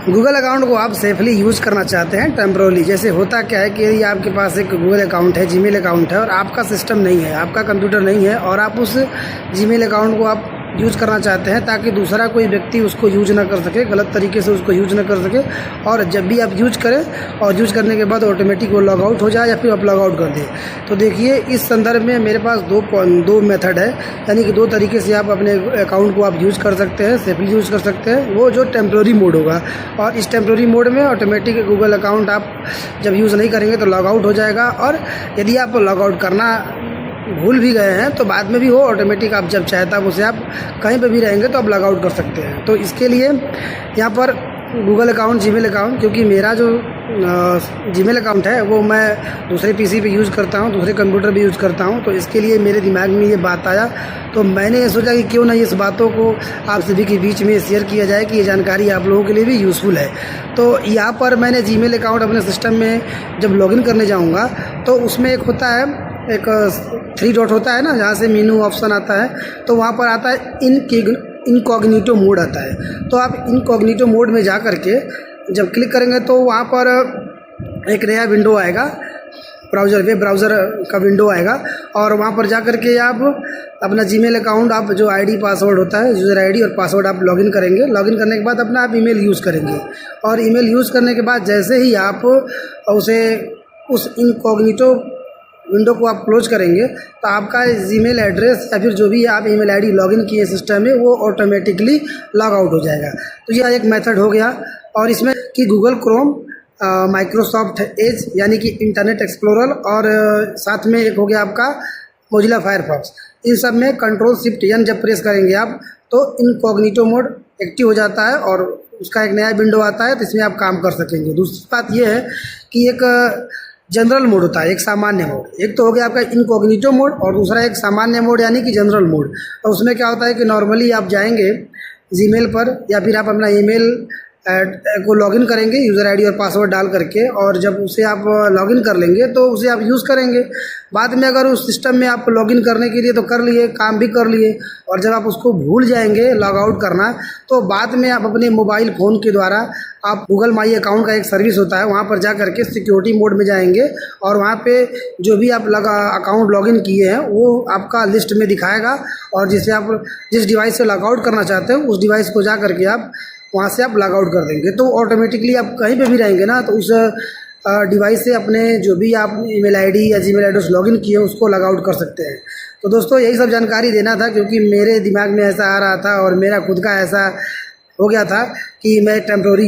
Google account को आप safely use करना चाहते हैं टेम्पररी। जैसे होता क्या है कि यदि आपके पास एक गूगल अकाउंट है, जीमेल अकाउंट है और आपका सिस्टम नहीं है, आपका कंप्यूटर नहीं है और आप उस जीमेल अकाउंट को आप यूज़ करना चाहते हैं ताकि दूसरा कोई व्यक्ति उसको यूज ना कर सके, गलत तरीके से उसको यूज ना कर सके, और जब भी आप यूज करें और यूज करने के बाद ऑटोमेटिक वो लॉग आउट हो जाए या फिर आप लॉग आउट कर दें। तो देखिए इस संदर्भ में मेरे पास दो मेथड है, यानी कि दो तरीके से आप अपने अकाउंट को आप यूज़ कर सकते हैं, सेफली यूज़ कर सकते हैं। वो जो टेम्प्रेरी मोड होगा, और इस टेम्प्रेरी मोड में ऑटोमेटिक गूगल अकाउंट आप जब यूज़ नहीं करेंगे तो लॉग आउट हो जाएगा, और यदि आप लॉग आउट करना भूल भी गए हैं तो बाद में भी वो ऑटोमेटिक आप जब चाहे तब उसे आप कहीं पे भी रहेंगे तो आप लॉग आउट कर सकते हैं। तो इसके लिए यहाँ पर गूगल अकाउंट, जीमेल अकाउंट, क्योंकि मेरा जो जीमेल अकाउंट है वो मैं दूसरे पीसी पे यूज़ करता हूँ, दूसरे कंप्यूटर पे यूज़ करता हूँ, तो इसके लिए मेरे दिमाग में ये बात आया तो मैंने ये सोचा कि क्यों ना इस बातों को आप सभी के बीच में शेयर किया जाए कि ये जानकारी आप लोगों के लिए भी यूज़फुल है। तो यहाँ पर मैंने जीमेल अकाउंट अपने सिस्टम में जब लॉगिन करने जाऊँगा तो उसमें एक होता है, एक 3 डॉट होता है ना, जहाँ से मेनू ऑप्शन आता है, तो वहाँ पर आता है इनकॉग्निटो मोड आता है। तो आप इनकॉग्निटो मोड में जा कर के जब क्लिक करेंगे तो वहाँ पर एक नया विंडो आएगा, वेब ब्राउज़र का विंडो आएगा, और वहाँ पर जा कर के आप अपना जीमेल अकाउंट, आप जो आईडी पासवर्ड होता है, यूज़र आईडी और पासवर्ड आप लॉगिन करेंगे। लॉगिन करने के बाद अपना आप ईमेल यूज़ करेंगे, और ईमेल यूज़ करने के बाद जैसे ही आप उस इनकॉग्निटो विंडो को आप क्लोज करेंगे तो आपका जीमेल एड्रेस या फिर जो भी आप ईमेल आईडी लॉगिन किए सिस्टम में वो ऑटोमेटिकली लॉग आउट हो जाएगा। तो यह एक मेथड हो गया। और इसमें कि गूगल क्रोम, माइक्रोसॉफ्ट एज यानी कि इंटरनेट एक्सप्लोरर, और साथ में एक हो गया आपका मोजिला फायरफॉक्स, इन सब में कंट्रोल शिफ्ट एन जब प्रेस करेंगे आप तो इनकॉग्निटो मोड एक्टिव हो जाता है और उसका एक नया विंडो आता है, तो इसमें आप काम कर सकेंगे। दूसरी बात यह है कि एक जनरल मोड होता है, एक सामान्य मोड। एक तो हो गया आपका इनकॉग्निटो मोड और दूसरा एक सामान्य मोड यानी कि जनरल मोड। तो उसमें क्या होता है कि नॉर्मली आप जाएंगे जीमेल पर या फिर आप अपना ईमेल को लॉगिन करेंगे यूज़र आईडी और पासवर्ड डाल करके, और जब उसे आप लॉगिन कर लेंगे तो उसे आप यूज़ करेंगे। बाद में अगर उस सिस्टम में आप लॉगिन करने के लिए तो कर लिए, काम भी कर लिए, और जब आप उसको भूल जाएंगे लॉग आउट करना तो बाद में आप अपने मोबाइल फ़ोन के द्वारा आप गूगल माई अकाउंट का एक सर्विस होता है, वहाँ पर जा करके सिक्योरिटी मोड में जाएंगे और वहाँ पे जो भी आप अकाउंट लॉगिन किए हैं वो आपका लिस्ट में दिखाएगा, और जिसे आप जिस डिवाइस से लॉग आउट करना चाहते हैं उस डिवाइस को जा करके आप वहाँ से आप लॉग आउट कर देंगे। तो ऑटोमेटिकली आप कहीं पे भी रहेंगे ना तो उस डिवाइस से अपने जो भी आप ईमेल आईडी या जीमेल एड्रेस लॉगिन किए उसको लॉग आउट कर सकते हैं। तो दोस्तों यही सब जानकारी देना था, क्योंकि मेरे दिमाग में ऐसा आ रहा था और मेरा खुद का ऐसा हो गया था कि मैं टेम्प्रेरी